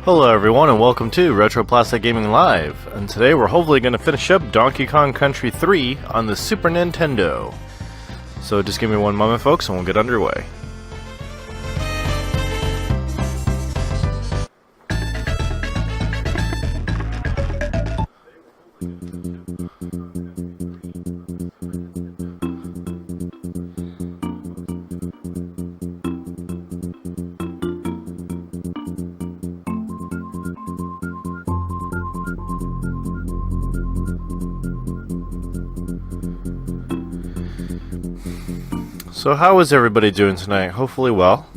Hello everyone and welcome to Retro Plastic Gaming Live, and today we're hopefully going to finish up Donkey Kong Country 3 on the Super Nintendo. So just give me one moment folks and we'll get underway. So how is everybody doing tonight? Hopefully well.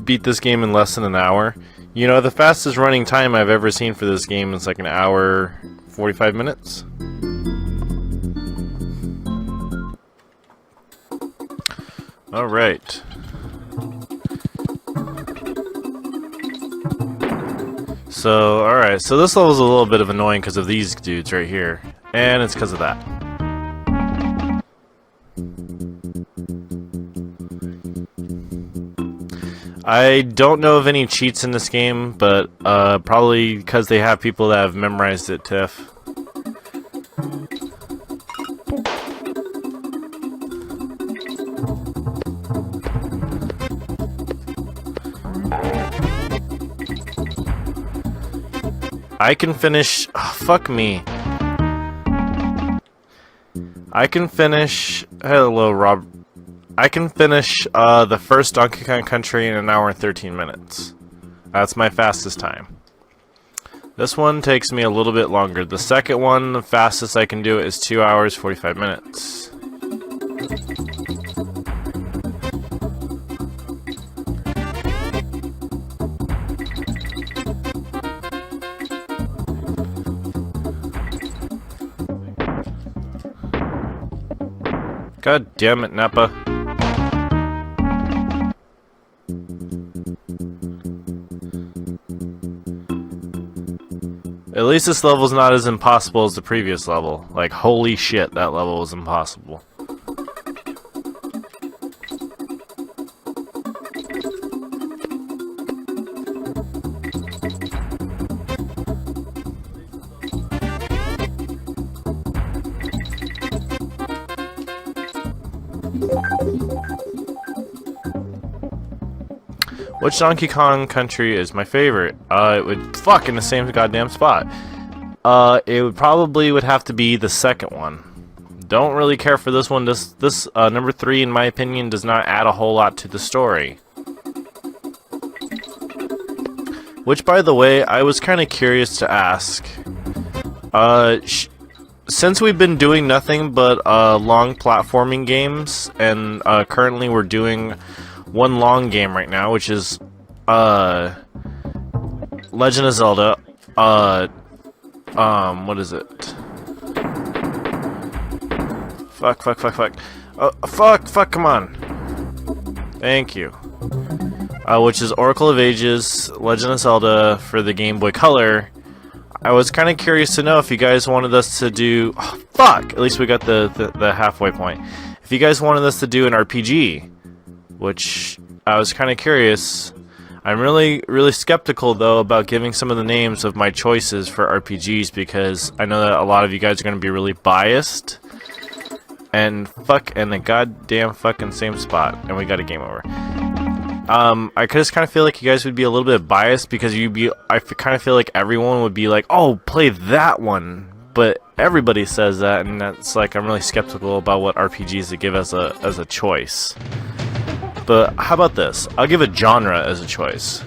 Beat this game in less than an hour. You know, the fastest running time I've ever seen for this game is like an hour 45 minutes. Alright. So this level's a little bit of annoying because of these dudes right here. And it's because of that. I don't know of any cheats in this game, but probably because they have people that have memorized it, Tiff. I can finish... Oh, fuck me. I can finish... Hello, Rob. I can finish the first Donkey Kong Country in an hour and 13 minutes. That's my fastest time. This one takes me a little bit longer. The second one, the fastest I can do it is 2 hours 45 minutes. God damn it, Nappa. At least this level's not as impossible as the previous level. Like, holy shit, that level was impossible. Which Donkey Kong Country is my favorite? It would fuck in the same goddamn spot. It would probably have to be the second one. Don't really care for this one. This number 3, in my opinion, does not add a whole lot to the story. Which, by the way, I was kind of curious to ask. Since we've been doing nothing but long platforming games, and currently we're doing one long game right now, which is Legend of Zelda. What is it? Fuck. Fuck, come on. Thank you. Which is Oracle of Ages, Legend of Zelda for the Game Boy Color. I was kind of curious to know if you guys wanted us to do... Oh, fuck! At least we got the halfway point. If you guys wanted us to do an RPG, which I was kind of curious. I'm really skeptical though about giving some of the names of my choices for RPGs because I know that a lot of you guys are going to be really biased. And fuck, and the goddamn fucking same spot, and we got a game over. I just kind of feel like you guys would be a little bit biased because I kind of feel like everyone would be like, oh, play that one. But everybody says that, and that's like, I'm really skeptical about what RPGs to give as a choice. But how about this? I'll give a genre as a choice.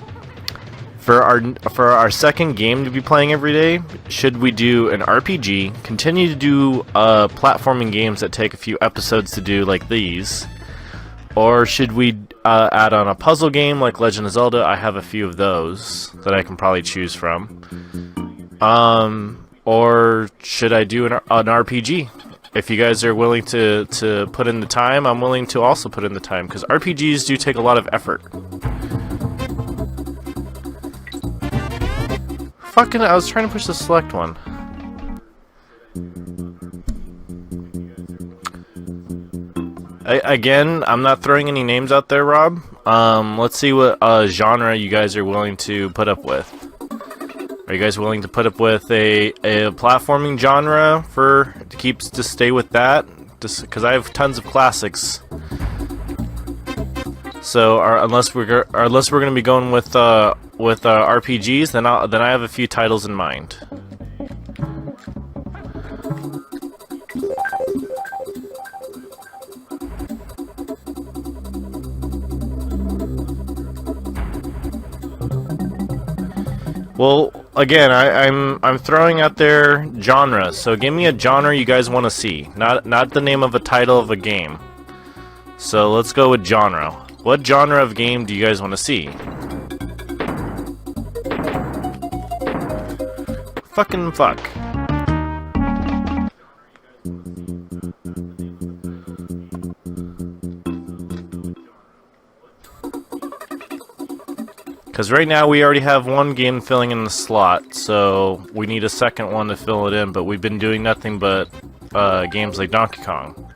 For our second game to be playing every day, should we do an RPG, continue to do platforming games that take a few episodes to do like these, or should we add on a puzzle game like Legend of Zelda? I have a few of those that I can probably choose from. Or should I do an RPG? If you guys are willing to put in the time, I'm willing to also put in the time, because RPGs do take a lot of effort. Fucking, I was trying to push the select one. Again, I'm not throwing any names out there, Rob. Let's see what genre you guys are willing to put up with. Are you guys willing to put up with a platforming genre to stay with that? Just because I have tons of classics. So unless we're going to be going with RPGs, then I have a few titles in mind. Well, again, I'm throwing out there genres. So give me a genre you guys want to see, not the name of a title of a game. So let's go with genre. What genre of game do you guys want to see? Fucking fuck. Because right now we already have one game filling in the slot, so we need a second one to fill it in, but we've been doing nothing but games like Donkey Kong.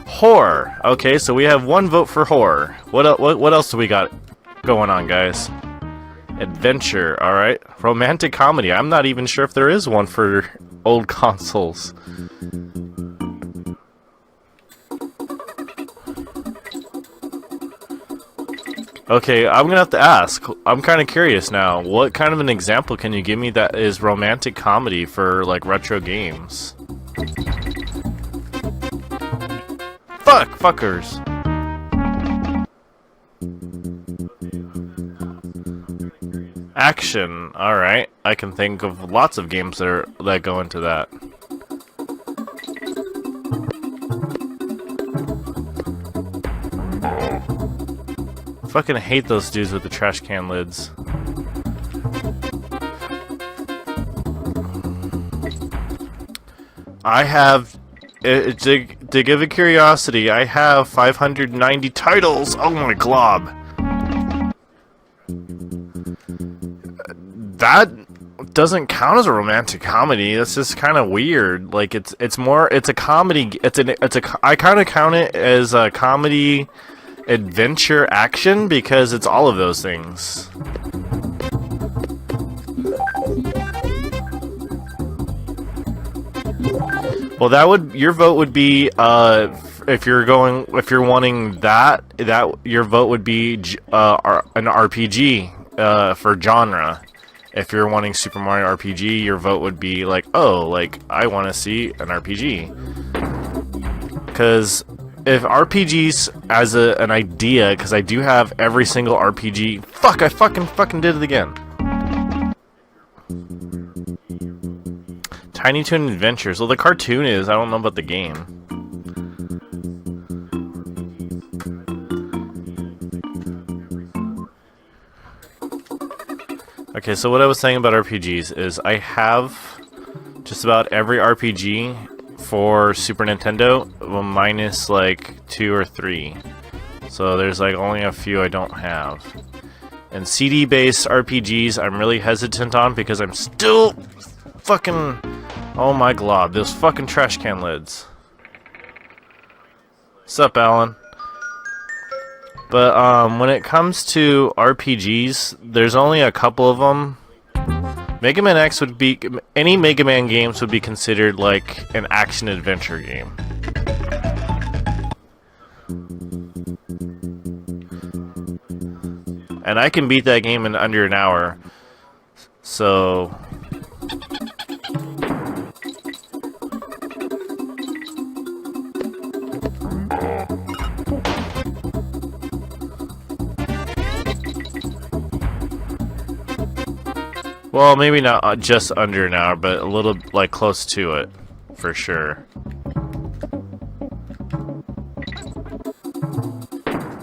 Horror! Okay, so we have one vote for horror. What else do we got going on, guys? Adventure, alright. Romantic comedy. I'm not even sure if there is one for old consoles. Okay, I'm gonna have to ask. I'm kind of curious now. What kind of an example can you give me that is romantic comedy for, like, retro games? Fuckers! Action. Alright. I can think of lots of games that go into that. Fucking hate those dudes with the trash can lids. I have, to give a curiosity, I have 590 titles. Oh my glob. That doesn't count as a romantic comedy. That's just kind of weird. Like it's a comedy. I kind of count it as a comedy, adventure, action, because it's all of those things. Well, your vote would be if you're wanting that your vote would be an RPG for genre. If you're wanting Super Mario RPG, your vote would be like, oh, like I want to see an RPG. Because if RPGs as an idea, because I do have every single RPG. Fuck! I fucking did it again. Tiny Toon Adventures. Well, the cartoon is. I don't know about the game. Okay, so what I was saying about RPGs is I have just about every RPG for Super Nintendo, well, minus like 2 or 3. So there's like only a few I don't have. And CD-based RPGs I'm really hesitant on because I'm still fucking... Oh my glob, those fucking trash can lids. Sup, Alan? But when it comes to RPGs, there's only a couple of them. Mega Man X would be... Any Mega Man games would be considered like an action-adventure game. And I can beat that game in under an hour. So... Well, maybe not just under an hour, but a little, like, close to it, for sure.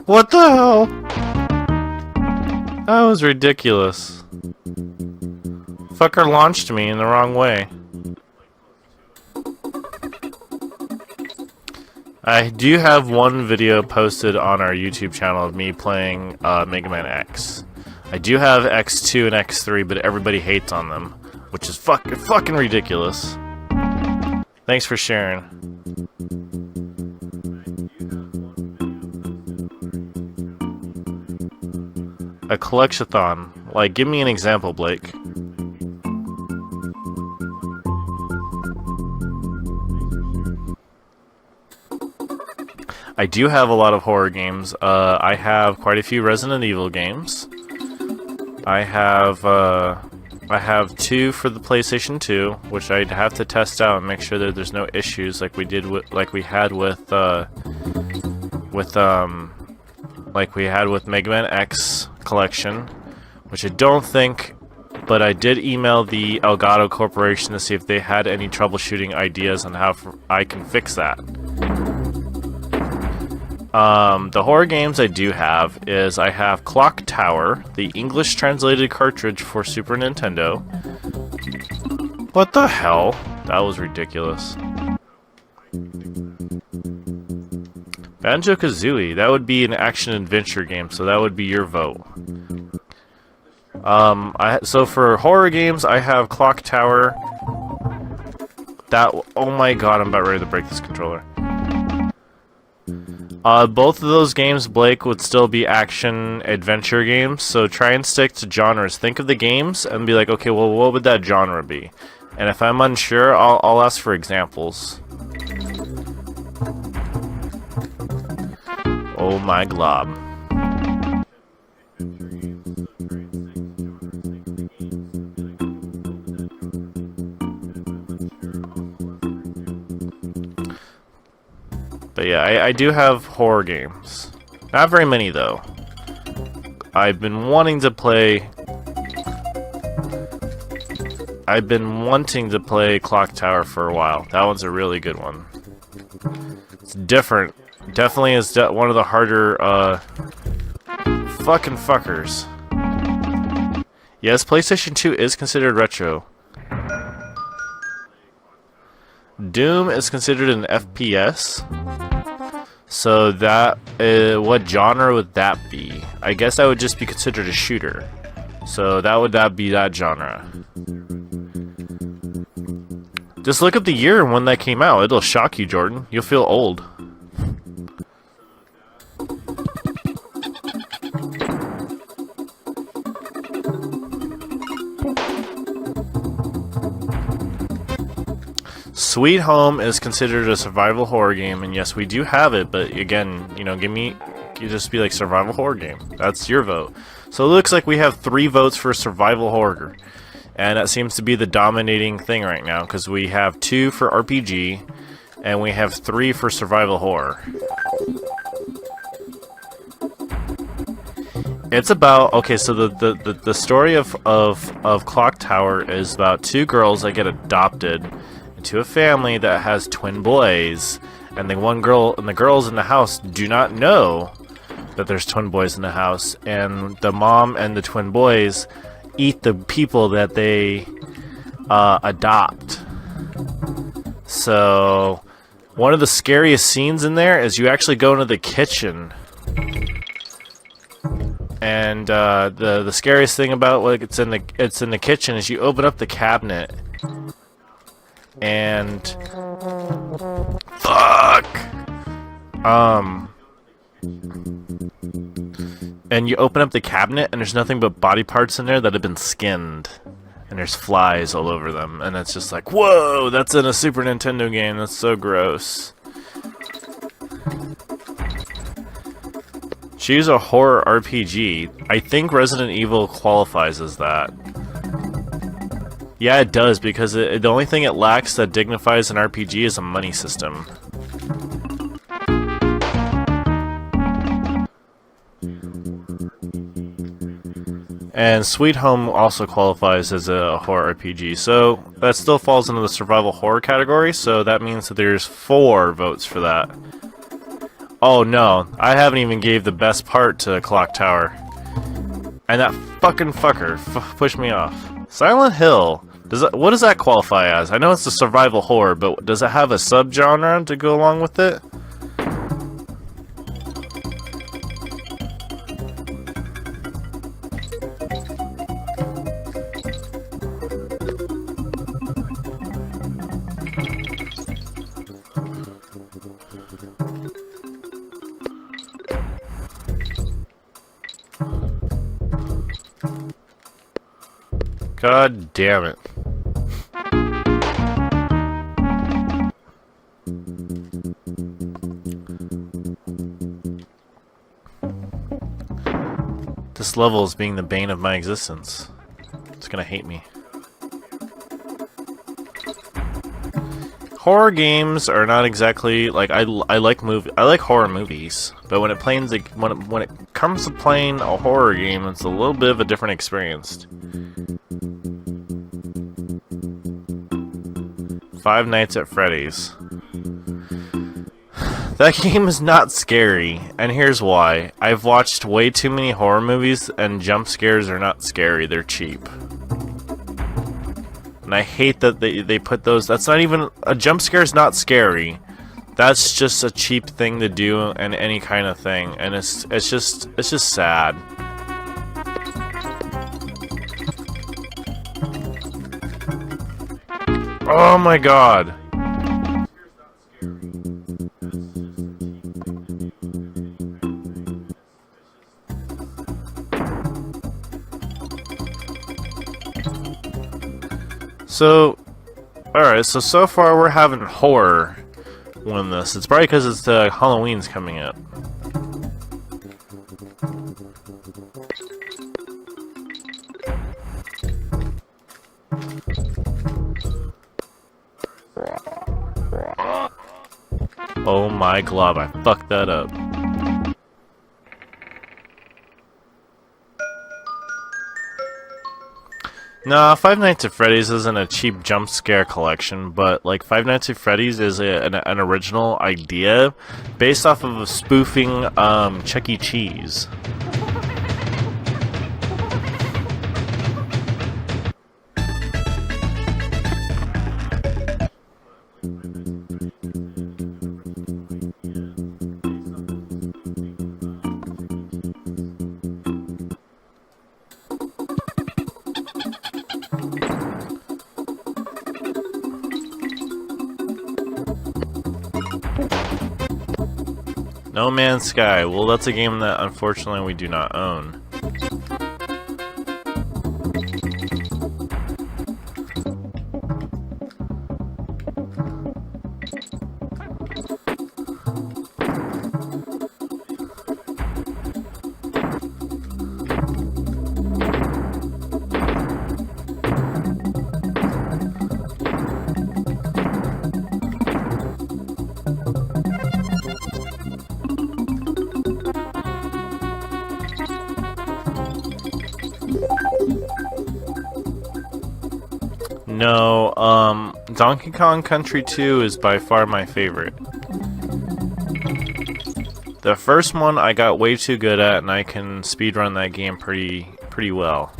What the hell? That was ridiculous. Fucker launched me in the wrong way. I do have one video posted on our YouTube channel of me playing Mega Man X. I do have X2 and X3, but everybody hates on them, which is fucking ridiculous. Thanks for sharing. A collectathon. Like, give me an example, Blake. I do have a lot of horror games. I have quite a few Resident Evil games. I have 2 for the PlayStation 2, which I'd have to test out and make sure that there's no issues like we had with Mega Man X collection, which I don't think, but I did email the Elgato Corporation to see if they had any troubleshooting ideas on how I can fix that. The horror games I do have is I have Clock Tower, the English translated cartridge for Super Nintendo. What the hell? That was ridiculous. Banjo-Kazooie, that would be an action-adventure game, so that would be your vote. So for horror games, I have Clock Tower. Oh my god, I'm about ready to break this controller. Both of those games, Blake, would still be action-adventure games, so try and stick to genres. Think of the games and be like, okay, well, what would that genre be? And if I'm unsure, I'll ask for examples. Oh my glob. But yeah, I do have horror games. Not very many, though. I've been wanting to play Clock Tower for a while. That one's a really good one. It's different. Definitely is one of the harder, fucking fuckers. Yes, PlayStation 2 is considered retro. Doom is considered an FPS. So that, what genre would that be? I guess that would just be considered a shooter. So that be that genre. Just look up the year and when that came out. It'll shock you, Jordan. You'll feel old. Sweet Home is considered a survival horror game, and yes, we do have it, but again, you know, you just be like survival horror game. That's your vote. So it looks like we have 3 votes for survival horror, and that seems to be the dominating thing right now, because we have 2 for RPG, and we have 3 for survival horror. It's about, okay, so the story of Clock Tower is about 2 girls that get adopted to a family that has twin boys, and the girls in the house do not know that there's twin boys in the house, and the mom and the twin boys eat the people that they adopt. So one of the scariest scenes in there is you actually go into the kitchen, and the scariest thing about what it's in the kitchen is you open up the cabinet. And fuck, and you open up the cabinet and there's nothing but body parts in there that have been skinned, and there's flies all over them, and it's just like, whoa, that's in a Super Nintendo game. That's so gross. Choose a horror RPG. I think Resident Evil qualifies as that. Yeah, it does, because the only thing it lacks that dignifies an RPG is a money system. And Sweet Home also qualifies as a horror RPG, so that still falls into the survival horror category, so that means that there's 4 votes for that. Oh no, I haven't even gave the best part to Clock Tower. And that fucking fucker pushed me off. Silent Hill. What does that qualify as? I know it's a survival horror, but does it have a subgenre to go along with it? God damn it. This level is being the bane of my existence. It's gonna hate me. Horror games are not exactly like I like horror movies, but when it comes to playing a horror game, it's a little bit of a different experience. Five Nights at Freddy's. That game is not scary, and here's why. I've watched way too many horror movies, and jump scares are not scary, they're cheap. And I hate that they put those. That's not even a jump scare is not scary. That's just a cheap thing to do in any kind of thing, and it's just sad. Oh my god. So, alright, so far we're having horror win this. It's probably because it's Halloween's coming up. Oh my glob, I fucked that up. Nah, Five Nights at Freddy's isn't a cheap jump scare collection, but like Five Nights at Freddy's is an original idea based off of spoofing Chuck E. Cheese. No Man's Sky. Well, that's a game that unfortunately we do not own. No, Donkey Kong Country 2 is by far my favorite. The first one I got way too good at, and I can speedrun that game pretty well.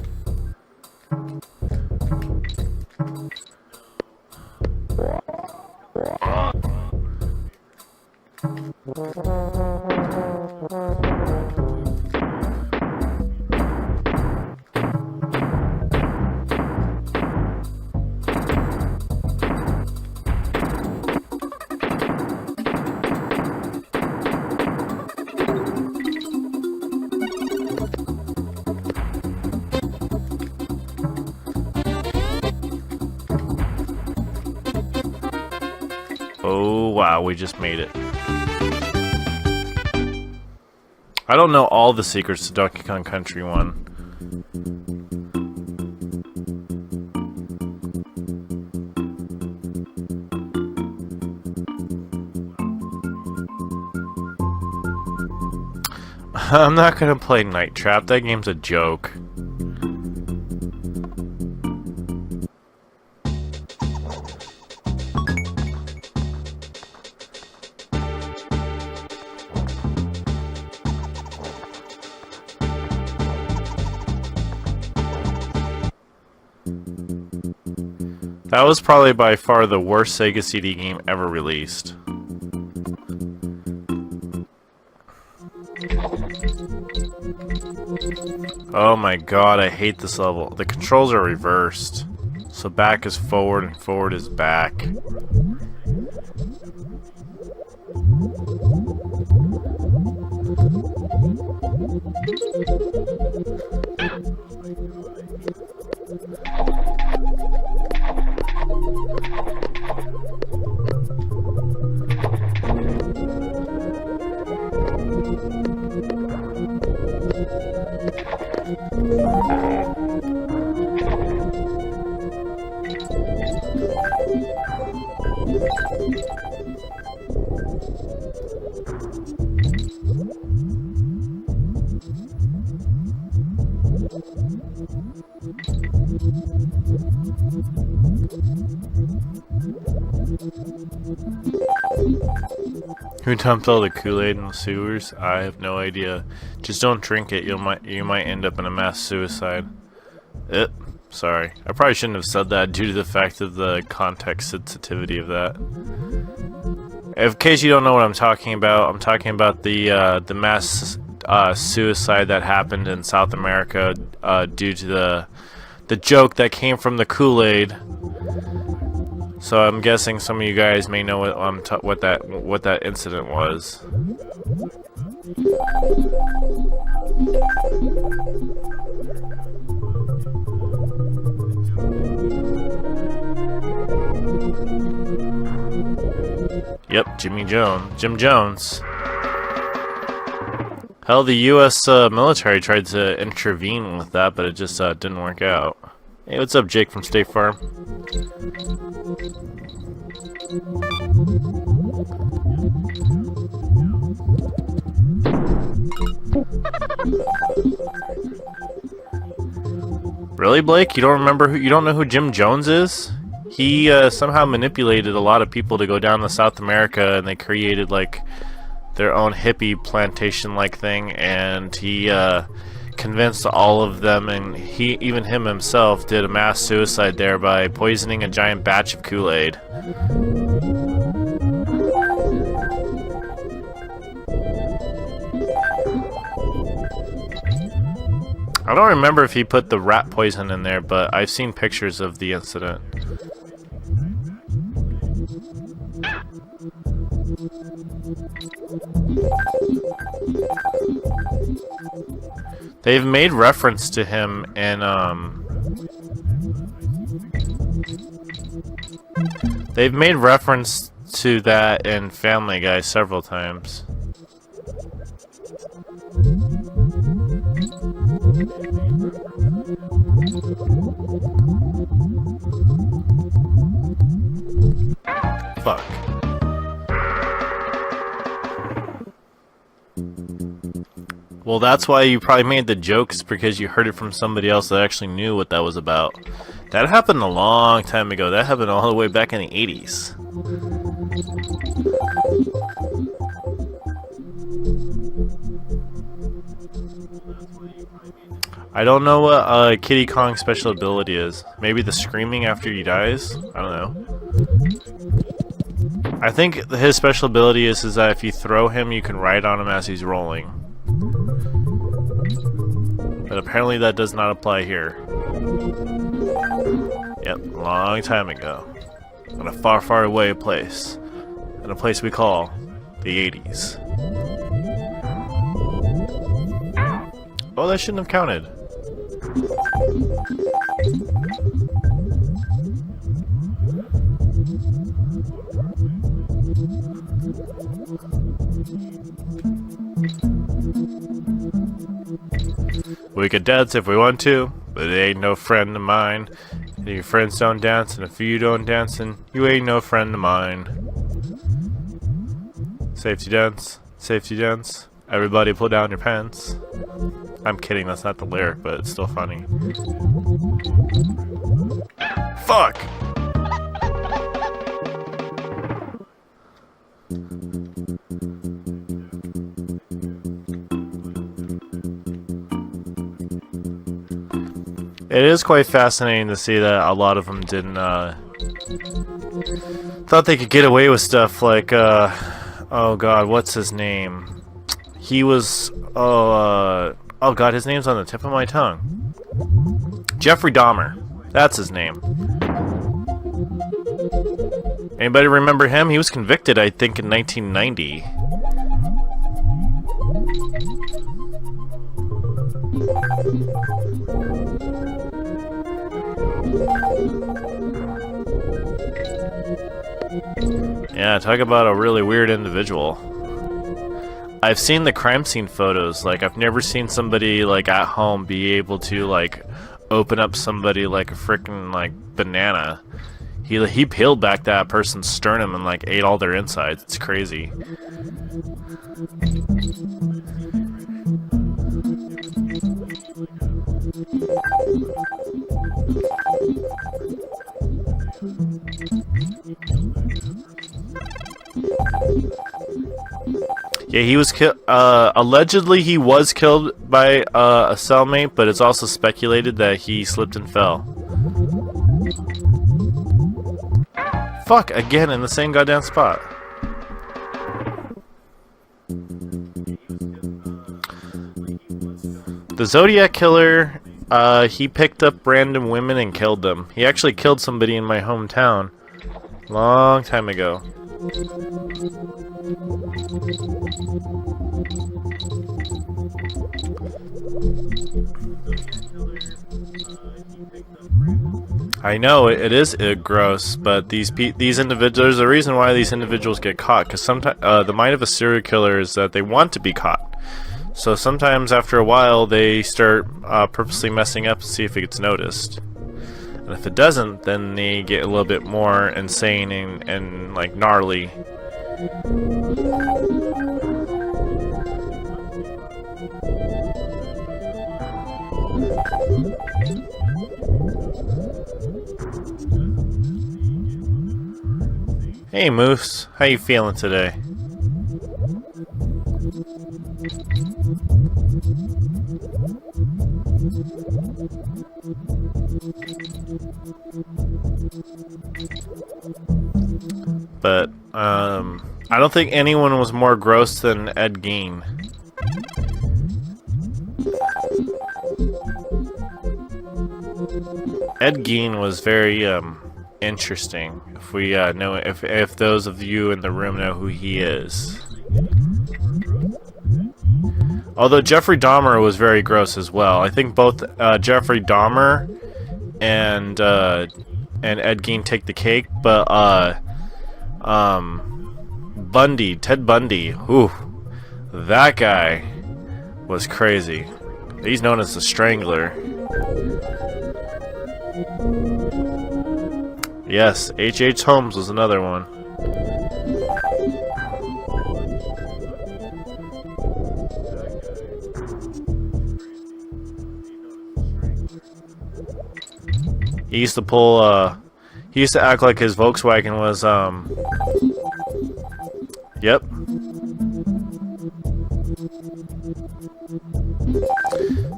Oh wow, we just made it. I don't know all the secrets to Donkey Kong Country 1. I'm not gonna play Night Trap, that game's a joke. That was probably by far the worst Sega CD game ever released. Oh my god, I hate this level. The controls are reversed. So back is forward and forward is back. Who dumped all the Kool-Aid in the sewers? I have no idea. Just don't drink it. You might end up in a mass suicide. Sorry. I probably shouldn't have said that due to the fact of the context sensitivity of that. In case you don't know what I'm talking about the mass suicide that happened in South America due to the joke that came from the Kool-Aid. So I'm guessing some of you guys may know what that incident was. Yep, Jim Jones. Hell, the U.S. military tried to intervene with that, but it just didn't work out. Hey, what's up, Jake from State Farm? Really, Blake? You don't know who Jim Jones is? He somehow manipulated a lot of people to go down to South America, and they created like their own hippie plantation-like thing, and he convinced all of them, and even him himself did a mass suicide there by poisoning a giant batch of Kool-Aid. I don't remember if he put the rat poison in there, but I've seen pictures of the incident. They've made reference to him in, they've made reference to that in Family Guy several times. Fuck. Well, that's why you probably made the jokes, because you heard it from somebody else that actually knew what that was about. That happened a long time ago. That happened all the way back in the 80s. I don't know what Kiddy Kong's special ability is. Maybe the screaming after he dies? I don't know. I think his special ability is that if you throw him, you can ride on him as he's rolling. But apparently that does not apply here. Yep, a long time ago. In a far, far away place. In a place we call the 80s. Oh, that shouldn't have counted. We could dance if we want to, but it ain't no friend of mine. And if your friends don't dance, and if you don't dancing, you ain't no friend of mine. Safety dance, everybody pull down your pants. I'm kidding, that's not the lyric, but it's still funny. Fuck! It is quite fascinating to see that a lot of them didn't Thought they could get away with stuff like, oh god, what's his name? He was, oh god, his name's on the tip of my tongue. Jeffrey Dahmer. That's his name. Anybody remember him? He was convicted, I think, in 1990. Yeah, talk about a really weird individual. I've seen the crime scene photos. Like, I've never seen somebody, like, at home be able to, like, open up somebody like a freaking, like, banana. He peeled back that person's sternum and, like, ate all their insides. It's crazy. Yeah, he was killed. Allegedly, he was killed by a cellmate, but it's also speculated that he slipped and fell. Fuck, again in the same goddamn spot. The Zodiac Killer, he picked up random women and killed them. He actually killed somebody in my hometown long time ago. I know it is gross, but these individuals. There's a reason why these individuals get caught. Because sometimes the mind of a serial killer is that they want to be caught. So sometimes after a while they start purposely messing up to see if it gets noticed. And if it doesn't, then they get a little bit more insane and like gnarly. Hey Moose, how you feeling today? But I don't think anyone was more gross than Ed Gein. Ed Gein was very interesting. If we know, if those of you in the room know who he is. Although Jeffrey Dahmer was very gross as well. I think both Jeffrey Dahmer and Ed Gein take the cake, but Bundy, Ted Bundy, ooh, that guy was crazy. He's known as the Strangler. Yes, H.H. Holmes was another one. He used to pull, he used to act like his Volkswagen was, yep.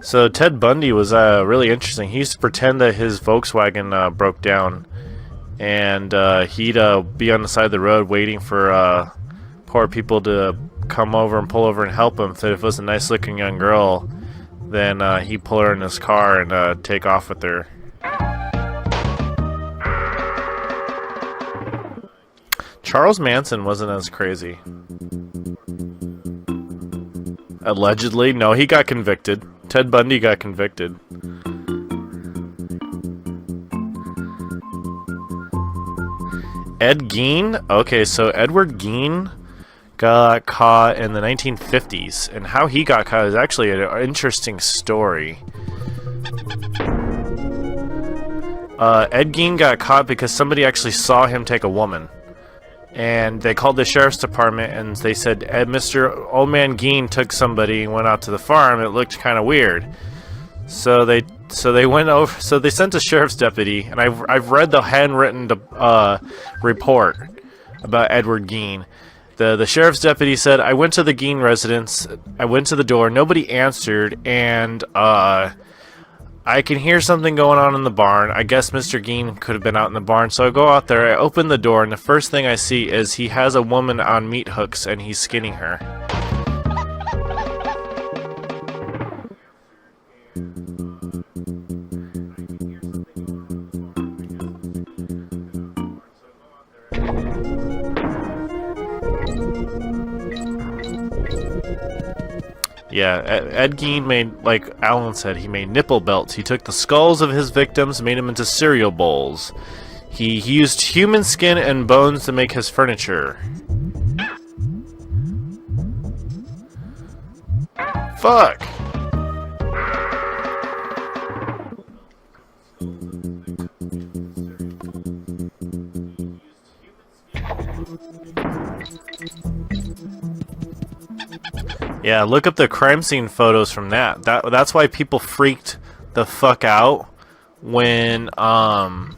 So Ted Bundy was, really interesting. He used to pretend that his Volkswagen, broke down. And, he'd, be on the side of the road waiting for, poor people to come over and pull over and help him. So if it was a nice looking young girl, then, he'd pull her in his car and, take off with her. Charles Manson wasn't as crazy. Allegedly. No, he got convicted. Ted Bundy got convicted. Ed Gein? Okay, so Edward Gein got caught in the 1950s. And how he got caught is actually an interesting story. Ed Gein got caught because somebody actually saw him take a woman. And they called the sheriff's department and they said, Mr. Old Man Gein took somebody and went out to the farm. It looked kind of weird. So they went over. So they sent a sheriff's deputy, and I've read the handwritten report about Edward Gein. The sheriff's deputy said, I went to the Gein residence. I went to the door. Nobody answered, and I I can hear something going on in the barn. I guess Mr. Geen could have been out in the barn. So I go out there, I open the door, and the first thing I see is he has a woman on meat hooks and he's skinning her. Yeah, Ed Gein made, like Alan said, he made nipple belts. He took the skulls of his victims and made them into cereal bowls. He used human skin and bones to make his furniture. Fuck! Yeah, look up the crime scene photos from that. That's why people freaked the fuck out when oh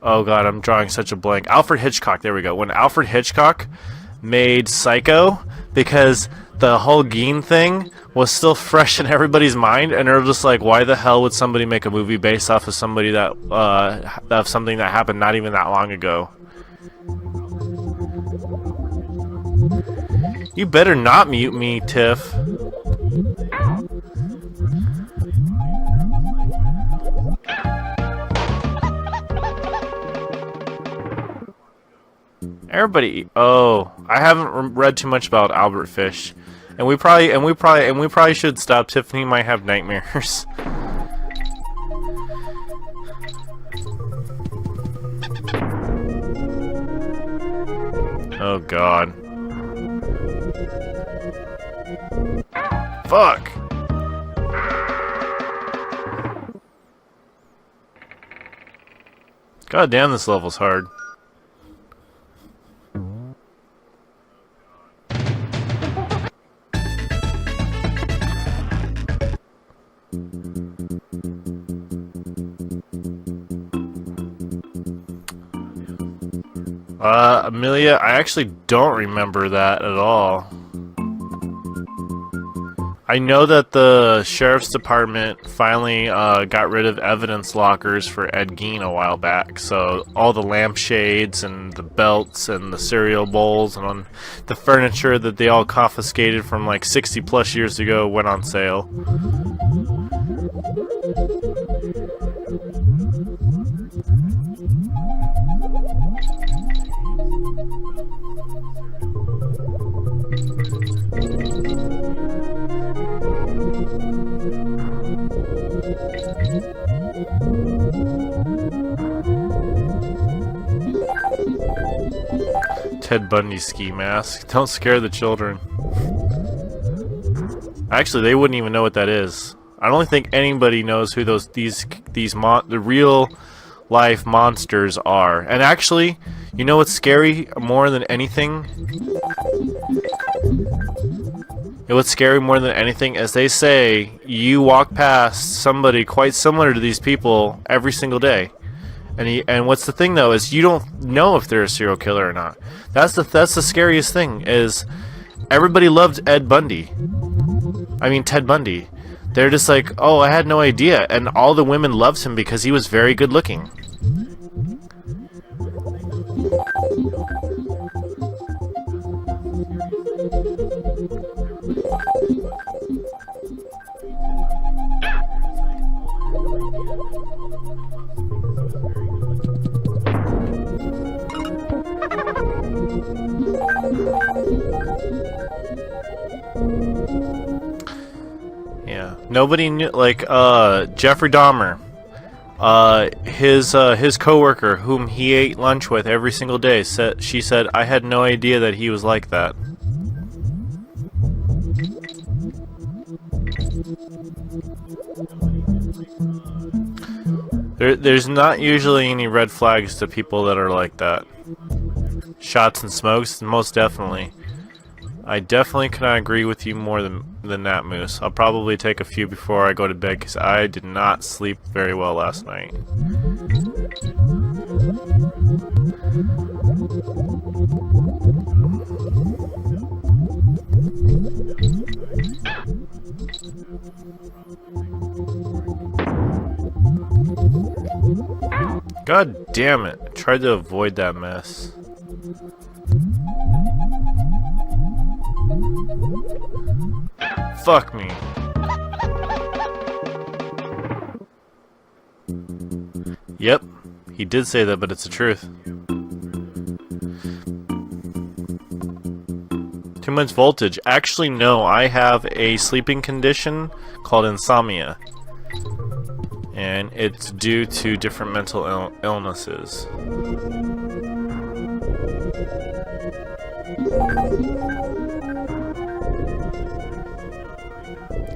god, I'm drawing such a blank. Alfred Hitchcock, there we go. When Alfred Hitchcock made Psycho, because the whole Gein thing was still fresh in everybody's mind, and they're just like, why the hell would somebody make a movie based off of somebody that of something that happened not even that long ago? You better not mute me, Tiff. Everybody, oh, I haven't read too much about Albert Fish, and we probably should stop. Tiffany might have nightmares. Oh God. Fuck! God damn, this level's hard. Amelia, I actually don't remember that at all. I know that the sheriff's department finally got rid of evidence lockers for Ed Gein a while back, so all the lampshades and the belts and the cereal bowls and on the furniture that they all confiscated from like 60 plus years ago went on sale. Ted Bundy ski mask. Don't scare the children. Actually, they wouldn't even know what that is. I don't think anybody knows who the real life monsters are. And actually, you know what's scary more than anything? What's scary more than anything is they say you walk past somebody quite similar to these people every single day. And what's the thing though is you don't know if they're a serial killer or not. That's the scariest thing is everybody loved Ted Bundy. They're just like, oh, I had no idea, and all the women loved him because he was very good looking. Yeah, nobody knew, like, Jeffrey Dahmer, his coworker, whom he ate lunch with every single day, she said, I had no idea that he was like that. There's not usually any red flags to people that are like that. Shots and smokes, most definitely. I definitely cannot agree with you more than that, Moose. I'll probably take a few before I go to bed because I did not sleep very well last night. God damn it. I tried to avoid that mess. Fuck me. Yep, he did say that, but it's the truth. Too much voltage. Actually, no, I have a sleeping condition called insomnia. And it's due to different mental illnesses.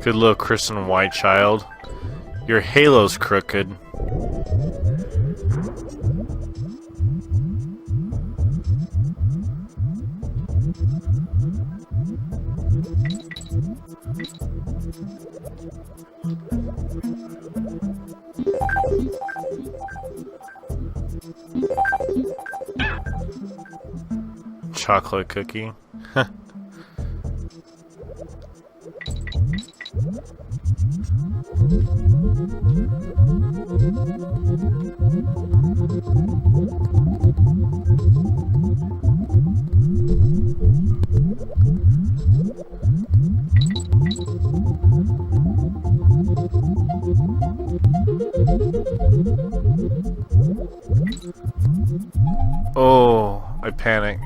Good little Christian white child. Your halo's crooked. Chocolate cookie. Oh, I panicked.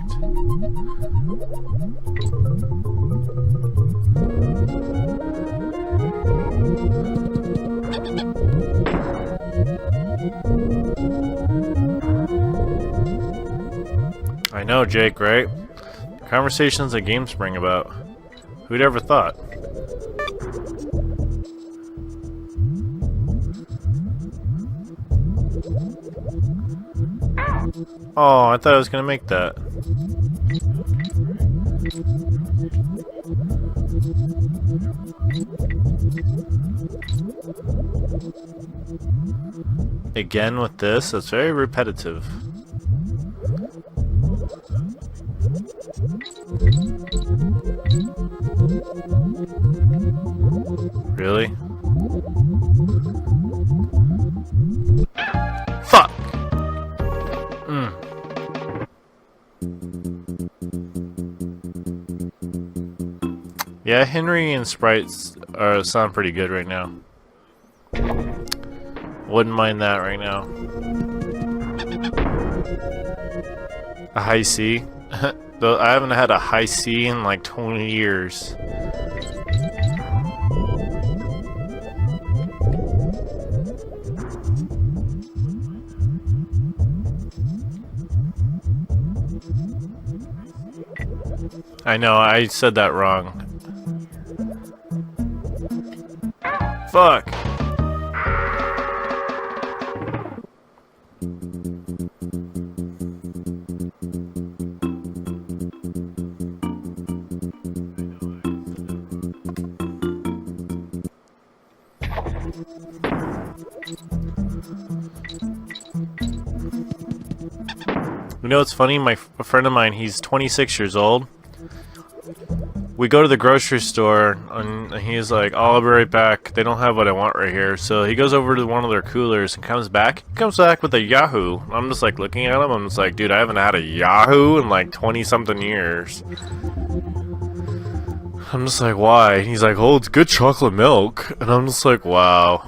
I know, Jake, right? Conversations that games bring about. Who'd ever thought? Oh, I thought I was gonna make that. Again with this, it's very repetitive. Really? Fuck! Yeah, Henry and Sprites sound pretty good right now. Wouldn't mind that right now. A high C? Though I haven't had a high C in like 20 years. I know, I said that wrong. Fuck! You know what's funny? A friend of mine, he's 26 years old. We go to the grocery store, and he's like, oh, I'll be right back. They don't have what I want right here. So he goes over to one of their coolers and comes back. He comes back with a Yahoo. I'm just like looking at him. I'm just like, dude, I haven't had a Yahoo in like 20-something years. I'm just like, why? And he's like, oh, it's good chocolate milk. And I'm just like, wow.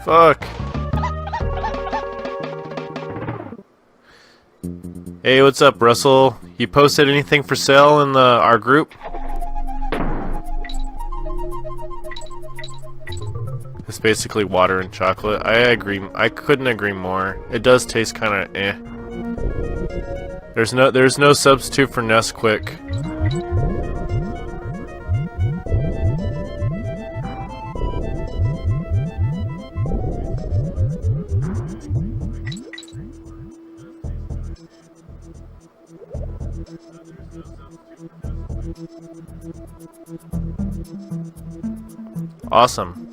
Fuck. Hey, what's up, Russell? You posted anything for sale in our group? It's basically water and chocolate. I agree. I couldn't agree more. It does taste kind of eh. There's no substitute for Nesquik. Awesome.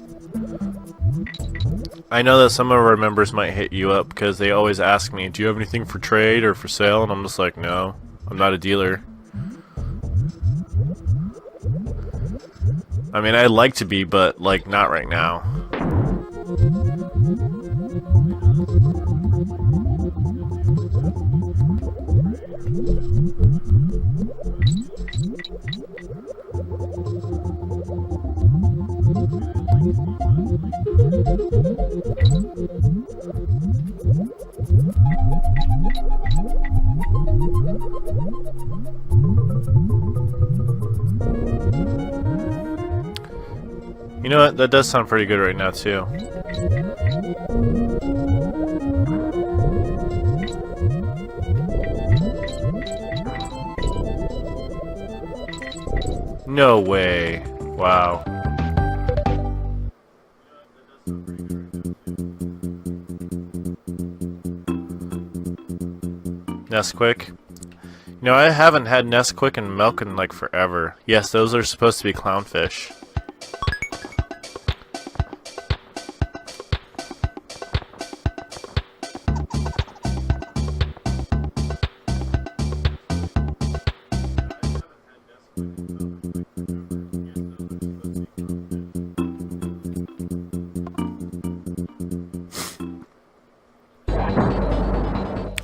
I know that some of our members might hit you up because they always ask me, do you have anything for trade or for sale? And I'm just like, no, I'm not a dealer. I mean, I'd like to be, but, like, not right now. You know what? That does sound pretty good right now, too. No way. Wow. Nesquik. You know, I haven't had Nesquik and milk in like forever. Yes, those are supposed to be clownfish.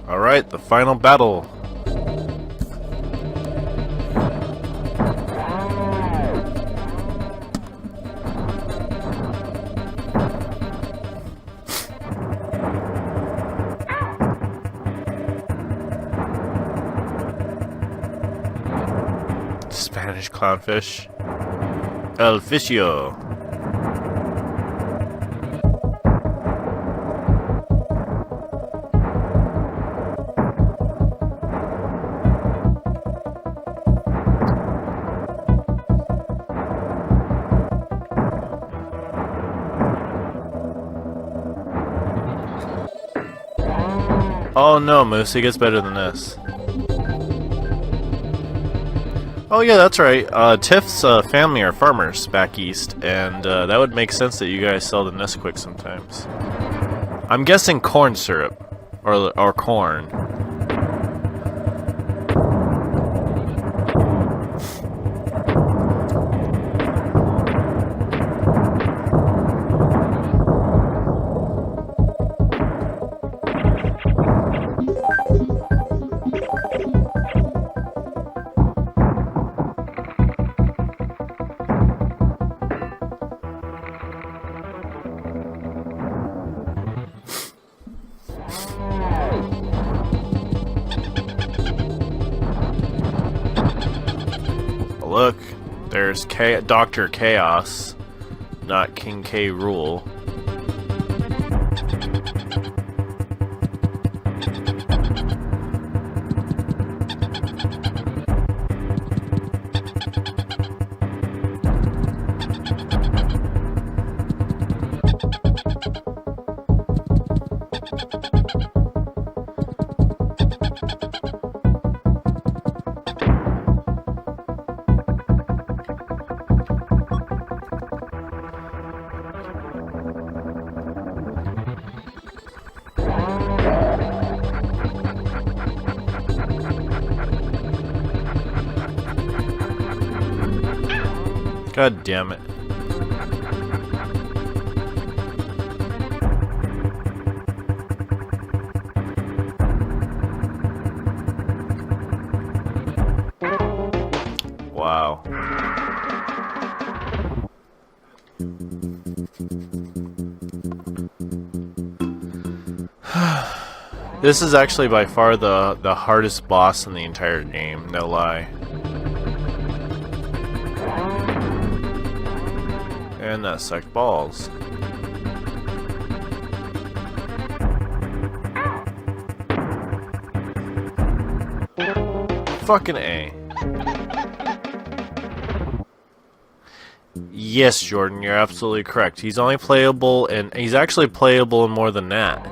Alright, the final battle. Spanish clownfish. El Ficio. Oh no, Moose, it gets better than this. Oh yeah, that's right. Tiff's family are farmers back east, and that would make sense that you guys sell the Nesquik sometimes. I'm guessing corn syrup, or corn. Look, there's Dr. Chaos, not King K. Rool. God damn it. Wow. This is actually by far the hardest boss in the entire game, no lie. And that sucked balls. Fucking A. Yes, Jordan, you're absolutely correct. He's only playable, and he's actually playable in more than that.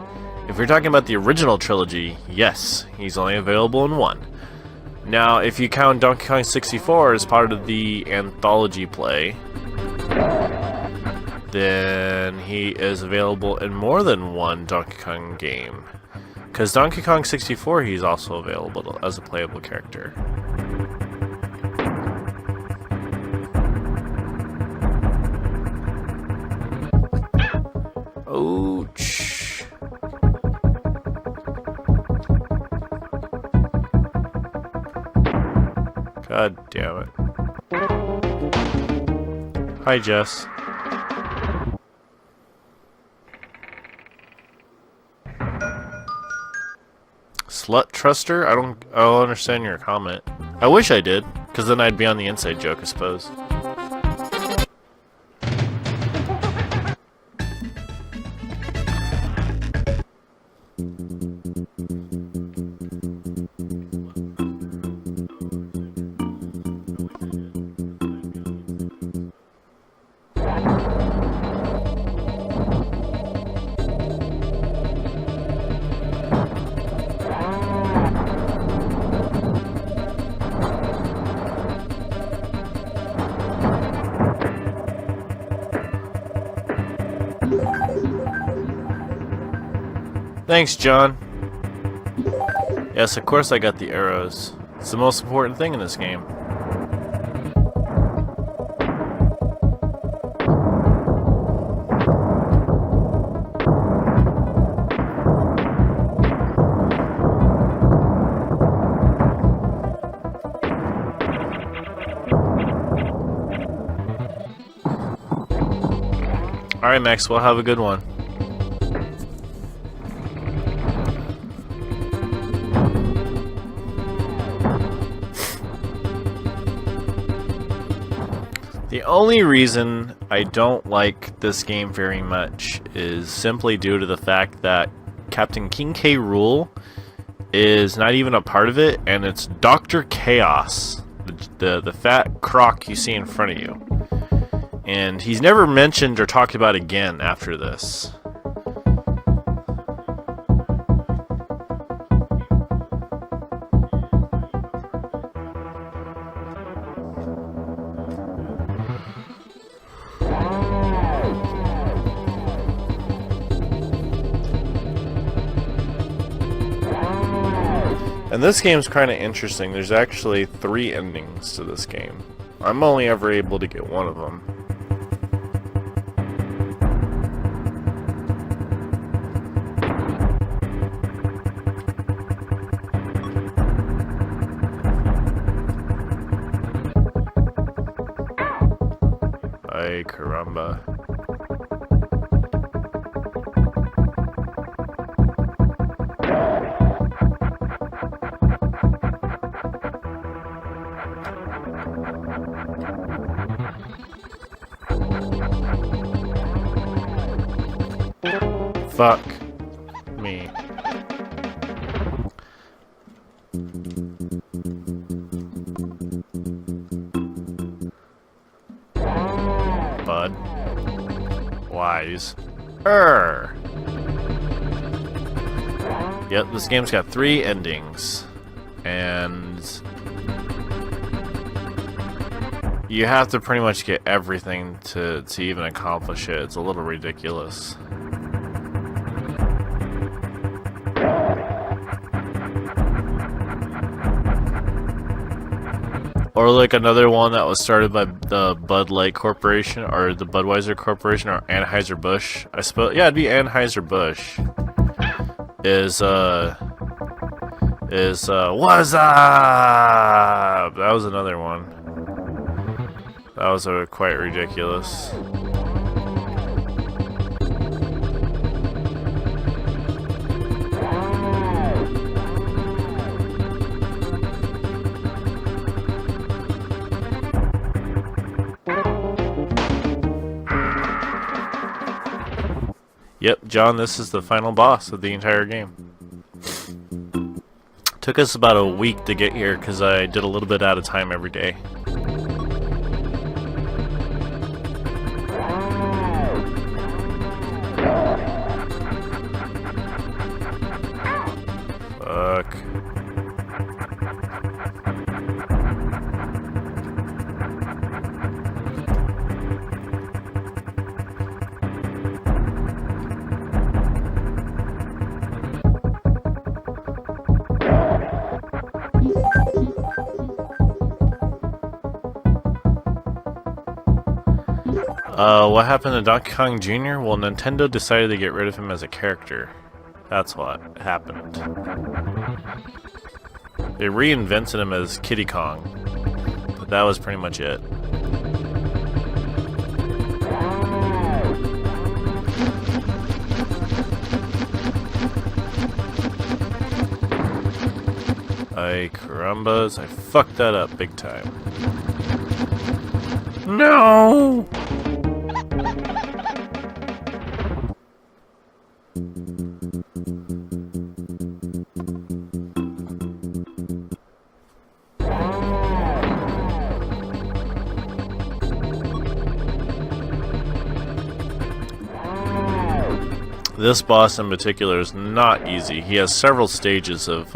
If you're talking about the original trilogy, yes, he's only available in one. Now, if you count Donkey Kong 64 as part of the anthology play, then he is available in more than one Donkey Kong game. Because Donkey Kong 64, he's also available as a playable character. Ouch. God damn it. Hi, Jess. Slut Truster? I don't understand your comment. I wish I did, because then I'd be on the inside joke, I suppose. Thanks, John. Yes, of course I got the arrows. It's the most important thing in this game. Alright, Maxwell, have a good one. The only reason I don't like this game very much is simply due to the fact that Captain King K. Rool is not even a part of it, and it's Dr. Chaos, the fat croc you see in front of you. And he's never mentioned or talked about again after this. And this game's kind of interesting. There's actually 3 endings to this game. I'm only ever able to get one of them. Ay, caramba. Fuck me. Bud. Wise. Yep, this game's got 3 endings. And you have to pretty much get everything to even accomplish it. It's a little ridiculous. Or like another one that was started by the Bud Light Corporation, or the Budweiser Corporation, or Anheuser-Busch. I suppose, yeah, it'd be Anheuser-Busch. Is what's up? That was another one. That was quite ridiculous. Yep, John, this is the final boss of the entire game. Took us about a week to get here because I did a little bit at a time every day. Fuck. What happened to Donkey Kong Jr.? Well, Nintendo decided to get rid of him as a character. That's what happened. They reinvented him as Kiddy Kong, but that was pretty much it. Ay carambas, I fucked that up big time. No! This boss in particular is not easy. He has several stages of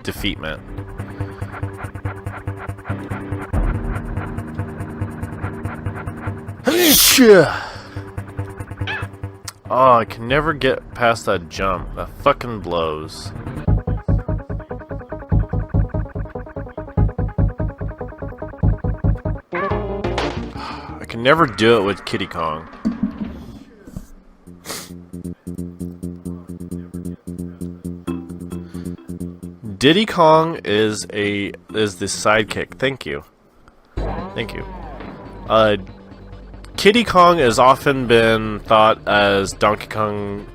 defeatment. Oh, I can never get past that jump. That fucking blows. I can never do it with Kiddy Kong. Diddy Kong is the sidekick. Thank you. Thank you. Kiddy Kong has often been thought as Donkey Kong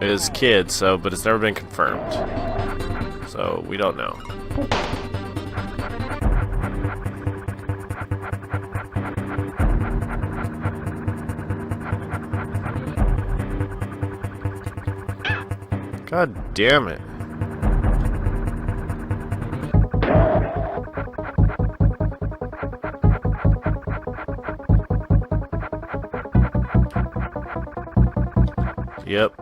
is kid, but it's never been confirmed. So we don't know. God damn it. Yep.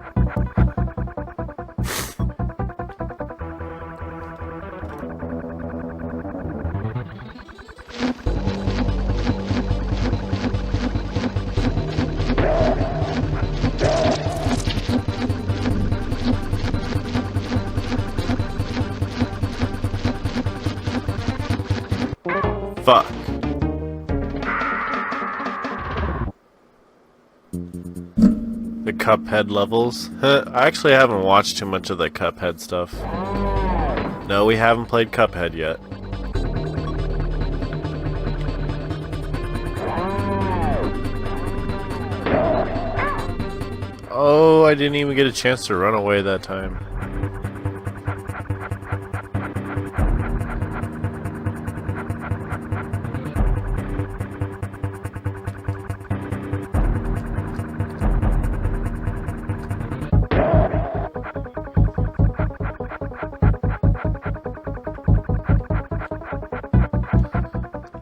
Fuck. The Cuphead levels. I actually haven't watched too much of the Cuphead stuff. No, we haven't played Cuphead yet. Oh, I didn't even get a chance to run away that time.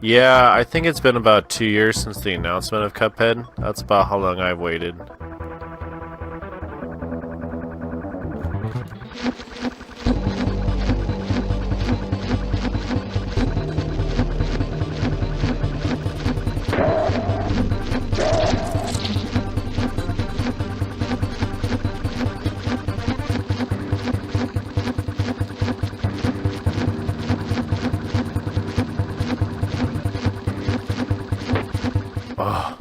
Yeah, I think it's been about 2 years since the announcement of Cuphead. That's about how long I've waited. Oh.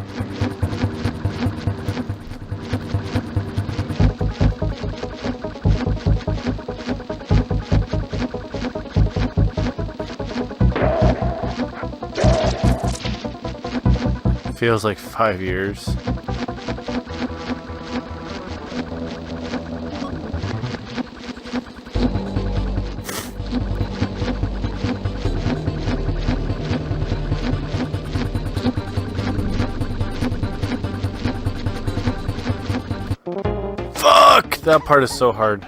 Feels like 5 years. Fuck! That part is so hard.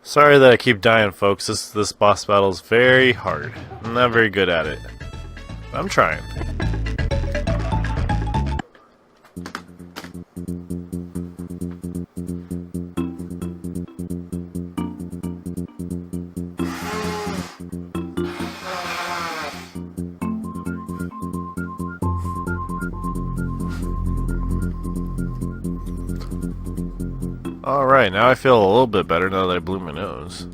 Sorry that I keep dying, folks. This boss battle is very hard. I'm not very good at it. I'm trying. Alright, now I feel a little bit better now that I blew my nose.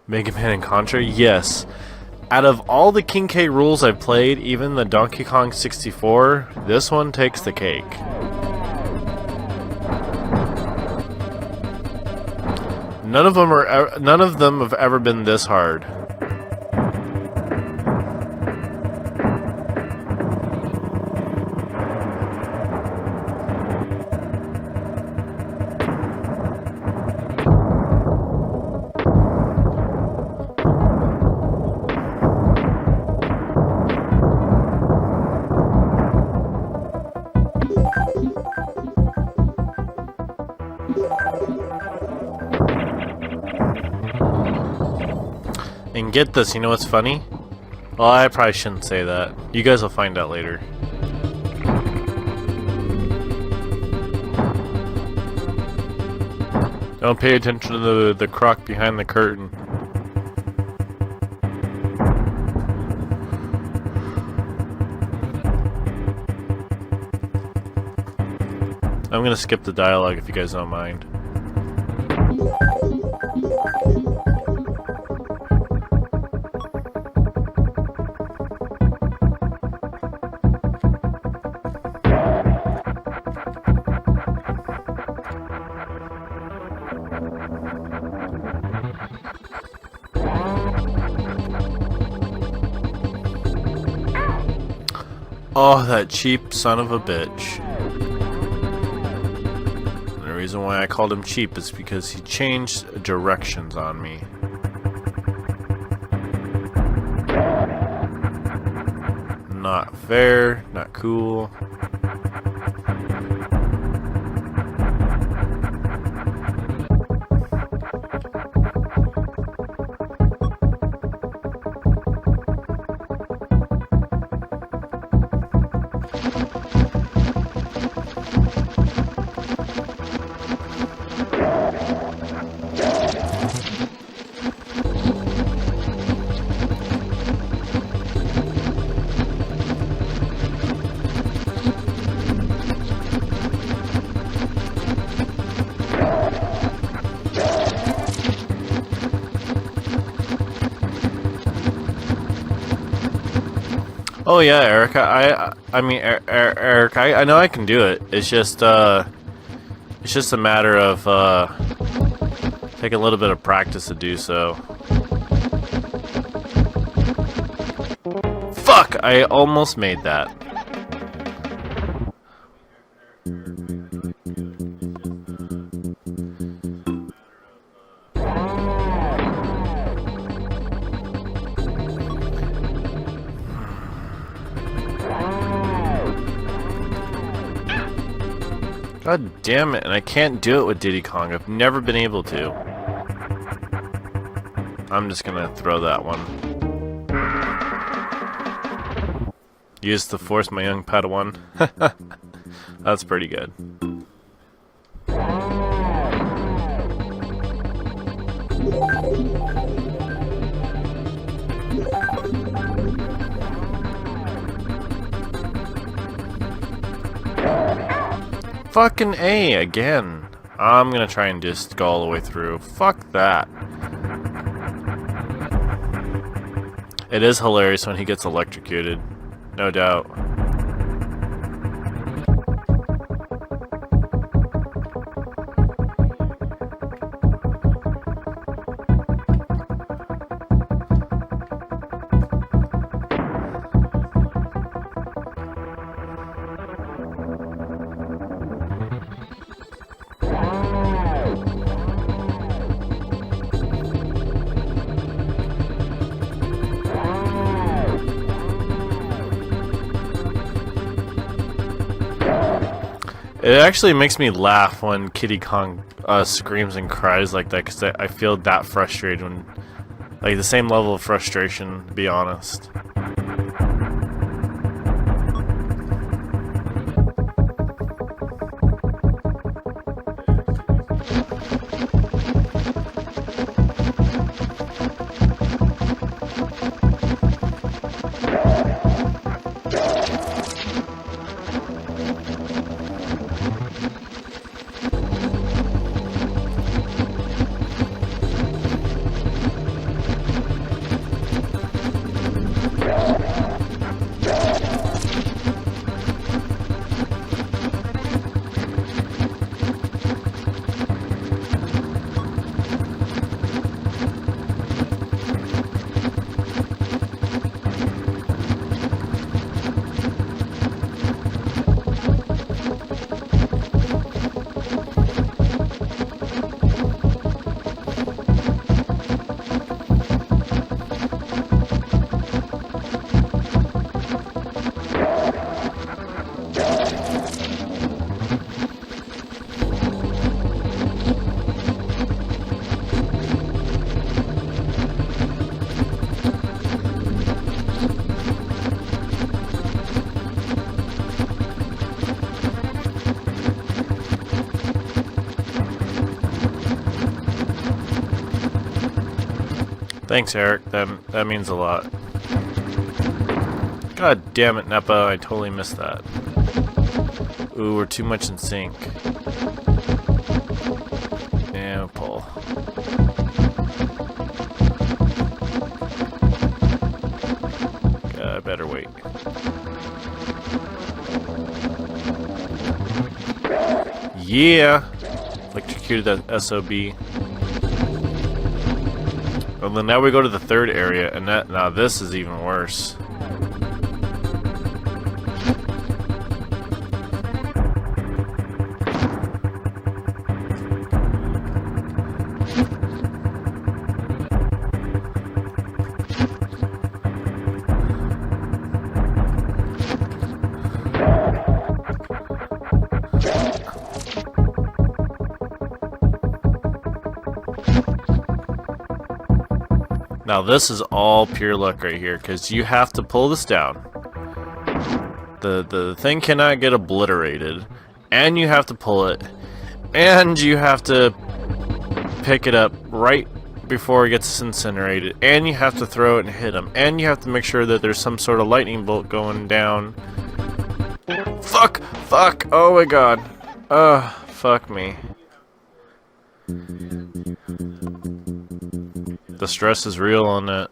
Mega Man and Contra? Yes. Out of all the King K. Rool I've played, even the Donkey Kong 64, this one takes the cake. None of them have ever been this hard. And get this, you know what's funny? Well, I probably shouldn't say that. You guys will find out later. Don't pay attention to the croc behind the curtain. I'm gonna skip the dialogue if you guys don't mind. Oh, that cheap son of a bitch. The reason why I called him cheap is because he changed directions on me. Not fair, not cool. Oh yeah, Eric. I mean, Eric. I know I can do it. It's just a matter of taking a little bit of practice to do so. Fuck! I almost made that. God damn it, and I can't do it with Diddy Kong. I've never been able to. I'm just gonna throw that one. Use the force, my young Padawan. That's pretty good. Fucking A again. I'm gonna try and just go all the way through. Fuck that. It is hilarious when he gets electrocuted. No doubt. It actually makes me laugh when Kiddy Kong screams and cries like that, because I feel that frustrated when, like, the same level of frustration, to be honest. Thanks, Eric. That means a lot. God damn it, Neppa. I totally missed that. Ooh, we're too much in sync. And pull. I better wait. Yeah! Electrocuted that SOB. Well, then now we go to the third area, and now this is even worse. Now this is all pure luck right here, because you have to pull this down. The thing cannot get obliterated, and you have to pull it, and you have to pick it up right before it gets incinerated, and you have to throw it and hit him, and you have to make sure that there's some sort of lightning bolt going down. Fuck! Fuck! Oh my god. Fuck me. The stress is real on that.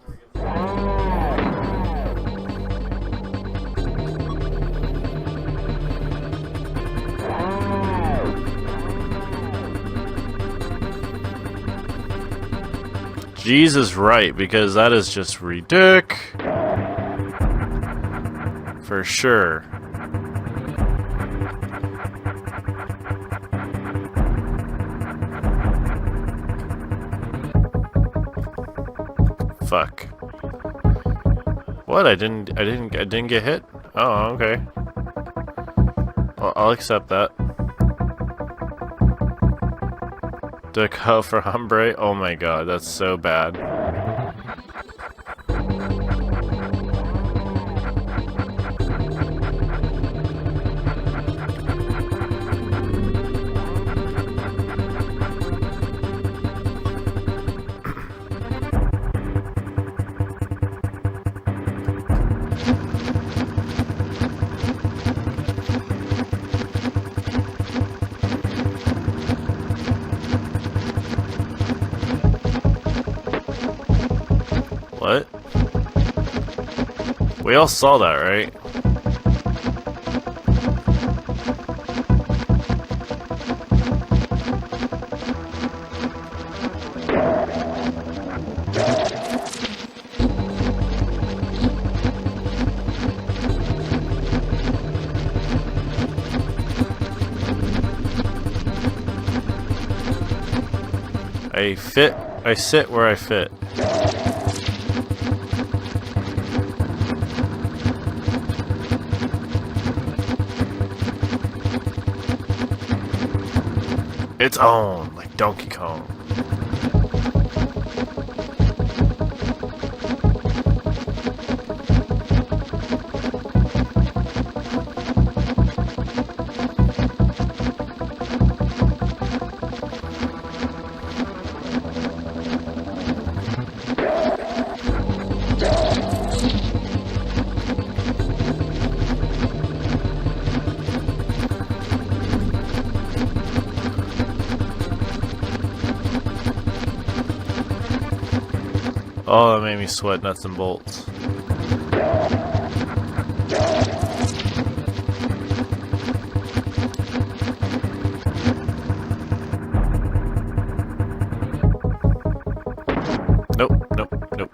Jesus, right, because that is just ridiculous. For sure. Fuck. What? I didn't get hit? Oh, okay. Well, I'll accept that. To go for Hombre? Oh my god, that's so bad. What? We all saw that, right? I sit where I fit. Its own, like Donkey Kong. Oh, that made me sweat nuts and bolts. Nope, nope, nope.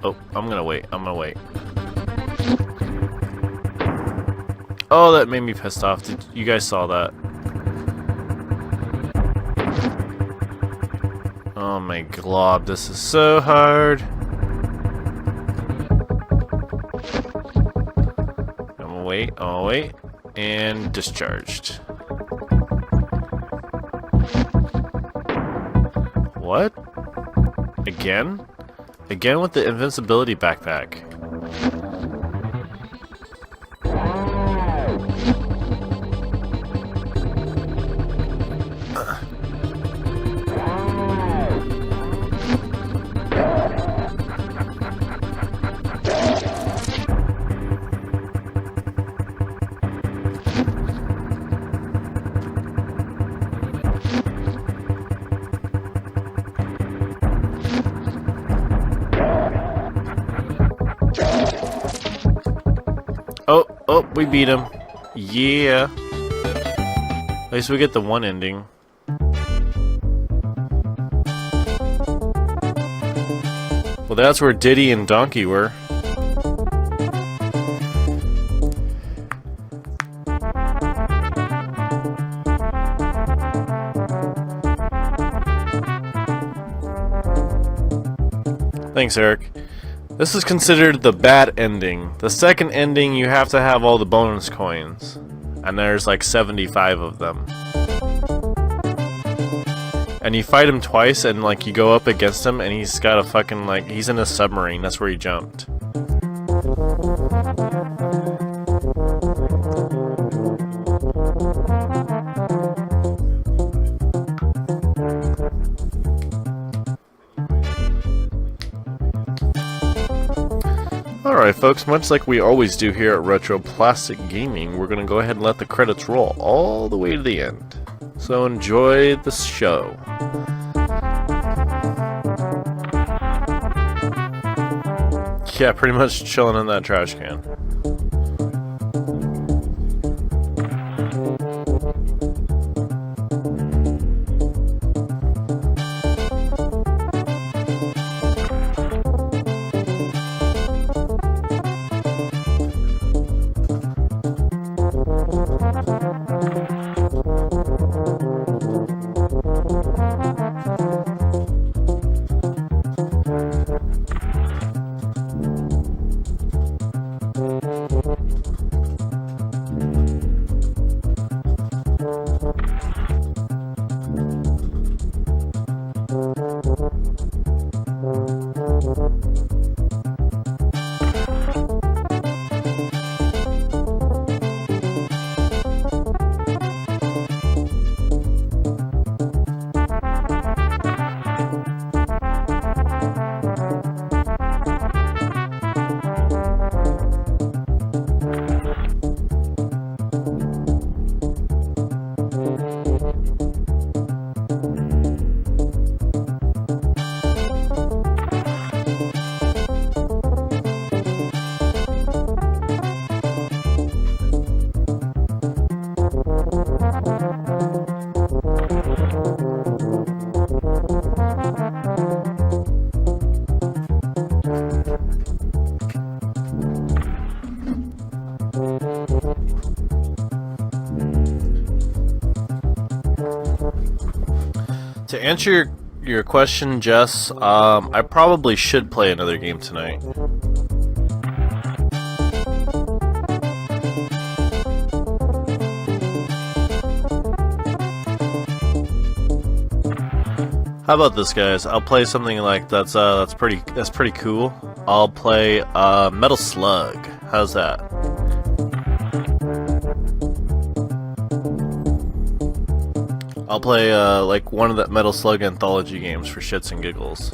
Oh, I'm gonna wait. Oh, that made me pissed off. You guys saw that? Oh my glob, this is so hard. I'm wait, oh wait. And discharged. What? Again? Again with the invincibility backpack. Oh, we beat him. Yeah. At least we get the one ending. Well, that's where Diddy and Donkey were. Thanks, Eric. This is considered the bad ending. The second ending, you have to have all the bonus coins. And there's like 75 of them. And you fight him twice, and like you go up against him, and he's got a fucking like, he's in a submarine. That's where he jumped. Alright folks, much like we always do here at Retro Plastic Gaming, we're going to go ahead and let the credits roll all the way to the end. So enjoy the show. Yeah, pretty much chilling in that trash can. To answer your question, Jess, I probably should play another game tonight. How about this, guys? I'll play something like that's pretty cool. I'll play Metal Slug. How's that? I'll play like one of the Metal Slug anthology games for shits and giggles.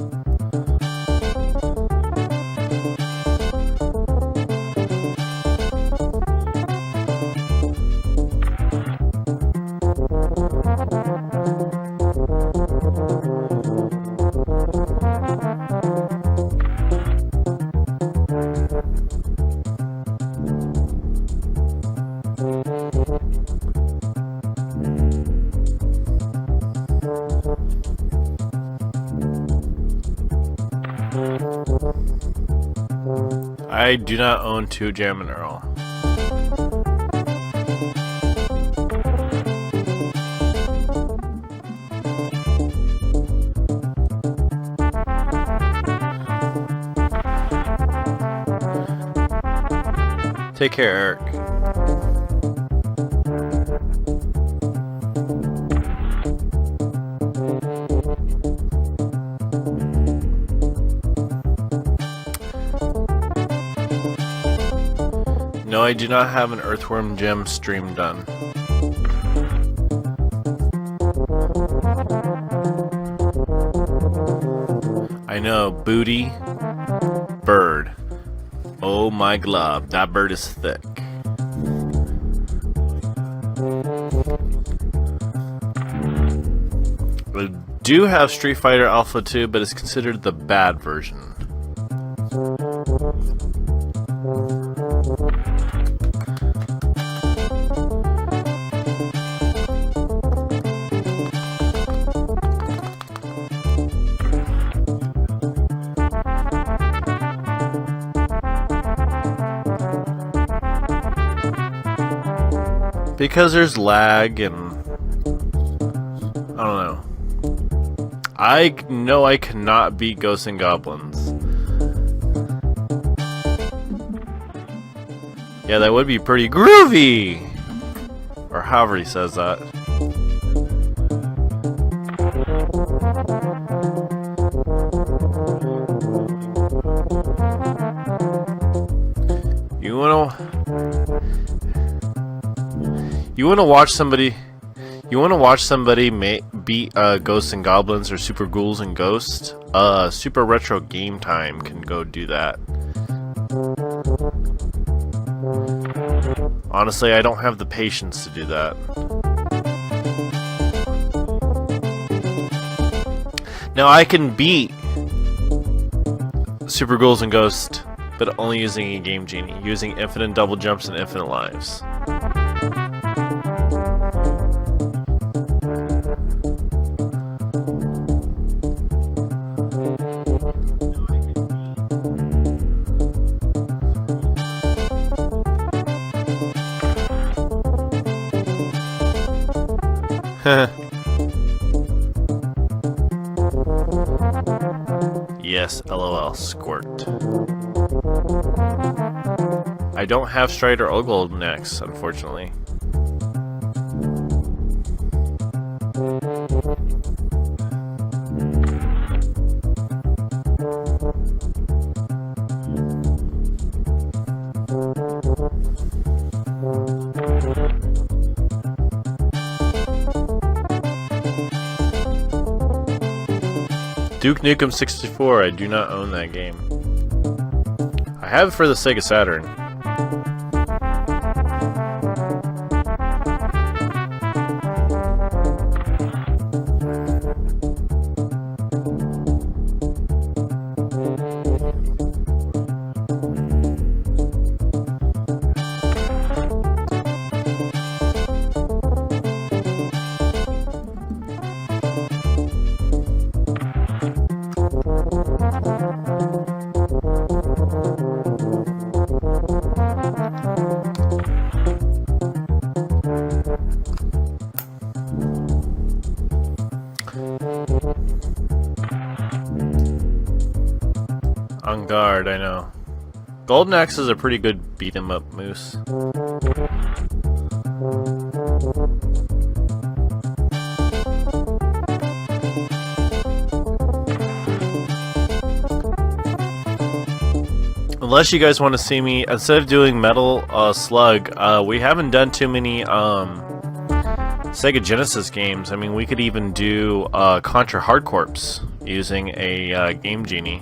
I do not own 2 Jam and Earl. Take care, Eric. I do not have an Earthworm Gem stream done. I know, booty, bird. Oh my glob, that bird is thick. I do have Street Fighter Alpha 2, but it's considered the bad version. Because there's lag and I don't know. I know I cannot beat Ghosts and Goblins. Yeah, that would be pretty groovy! Or however he says that. You wanna watch somebody beat Ghosts and Goblins or Super Ghouls and Ghosts? Super Retro Game Time can go do that. Honestly, I don't have the patience to do that. Now I can beat Super Ghouls and Ghosts, but only using a Game Genie, using infinite double jumps and infinite lives. Yes, LOL, squirt. I don't have Strider or Golden Axe, unfortunately. Duke Nukem 64, I do not own that game. I have it for the Sega Saturn. On guard, I know. Golden Axe is a pretty good beat 'em up moose. Unless you guys want to see me, instead of doing Metal Slug, we haven't done too many Sega Genesis games. I mean, we could even do Contra Hard Corps using a Game Genie.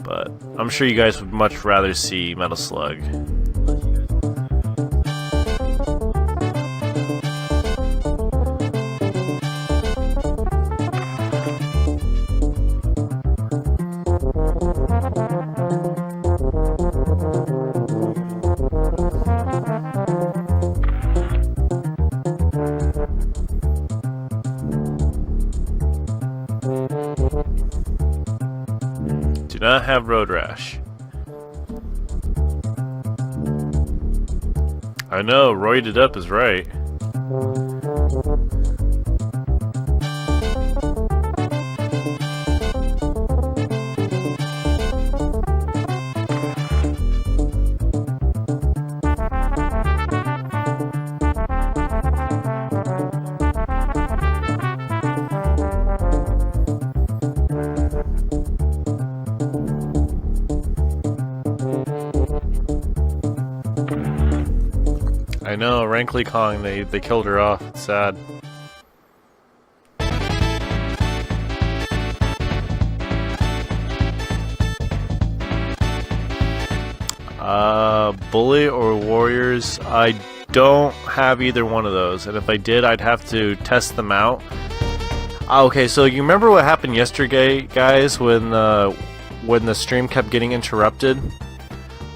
But I'm sure you guys would much rather see Metal Slug. Do not have road rash. I know, roided up is right. Rankly Kong. They killed her off. It's sad. Bully or Warriors? I don't have either one of those, and if I did, I'd have to test them out. Okay, so you remember what happened yesterday, guys, when the stream kept getting interrupted?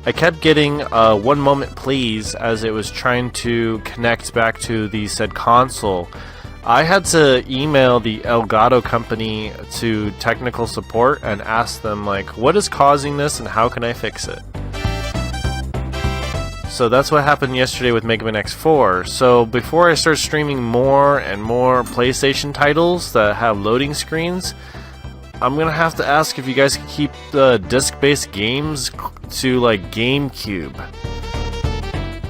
I kept getting 1 moment please as it was trying to connect back to the said console. I had to email the Elgato company to technical support and ask them, like, what is causing this and how can I fix it? So that's what happened yesterday with Mega Man X4. So before I start streaming more and more PlayStation titles that have loading screens, I'm gonna have to ask if you guys can keep the disc-based games to like GameCube,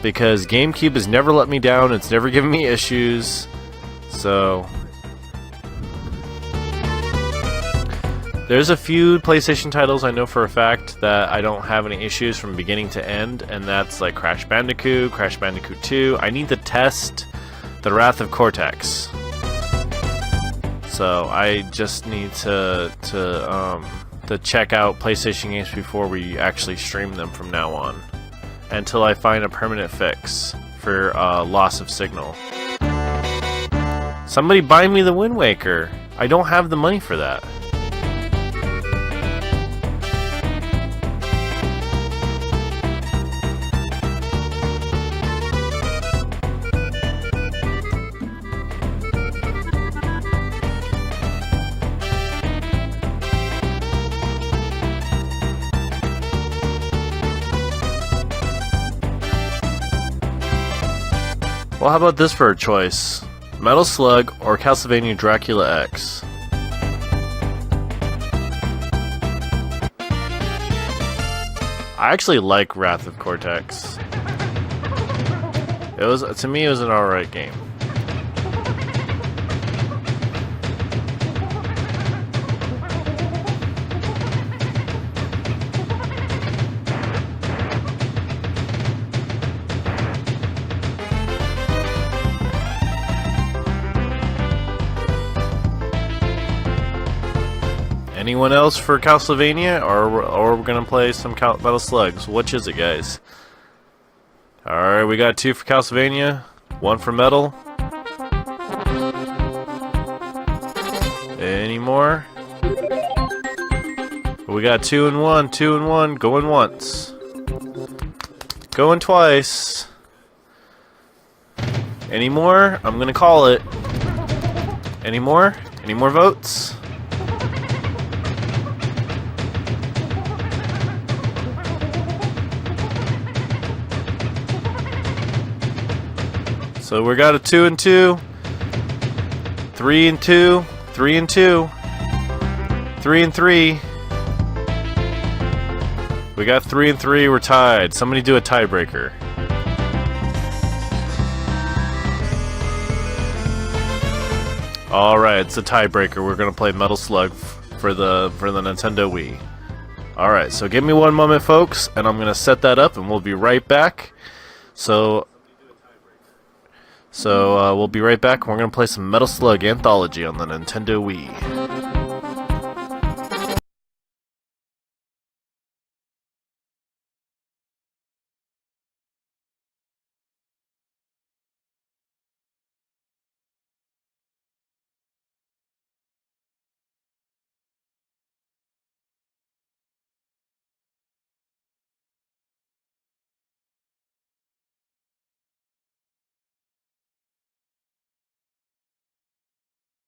because GameCube has never let me down. It's never given me issues. So there's a few PlayStation titles I know for a fact that I don't have any issues from beginning to end, and that's like Crash Bandicoot, Crash Bandicoot 2. I need to test the Wrath of Cortex. So I just need to check out PlayStation games before we actually stream them from now on, until I find a permanent fix for loss of signal. Somebody buy me the Wind Waker. I don't have the money for that. Well, how about this for a choice? Metal Slug or Castlevania Dracula X? I actually like Wrath of Cortex. To me, it was an alright game. Anyone else for Castlevania, or we're gonna play some Metal Slugs? Which is it, guys? Alright, we got 2 for Castlevania, 1 for Metal. Any more? We got 2 and 1, 2 and 1, going once. Going twice. Any more? I'm gonna call it. Any more? Any more votes? So we got a 2 and 2, 3 and 2, 3 and 2, 3 and 3. We got 3 and 3. We're tied. Somebody do a tiebreaker. All right, it's a tiebreaker. We're gonna play Metal Slug for the Nintendo Wii. All right, so give me 1 moment, folks, and I'm gonna set that up, and we'll be right back. So we'll be right back. We're going to play some Metal Slug Anthology on the Nintendo Wii.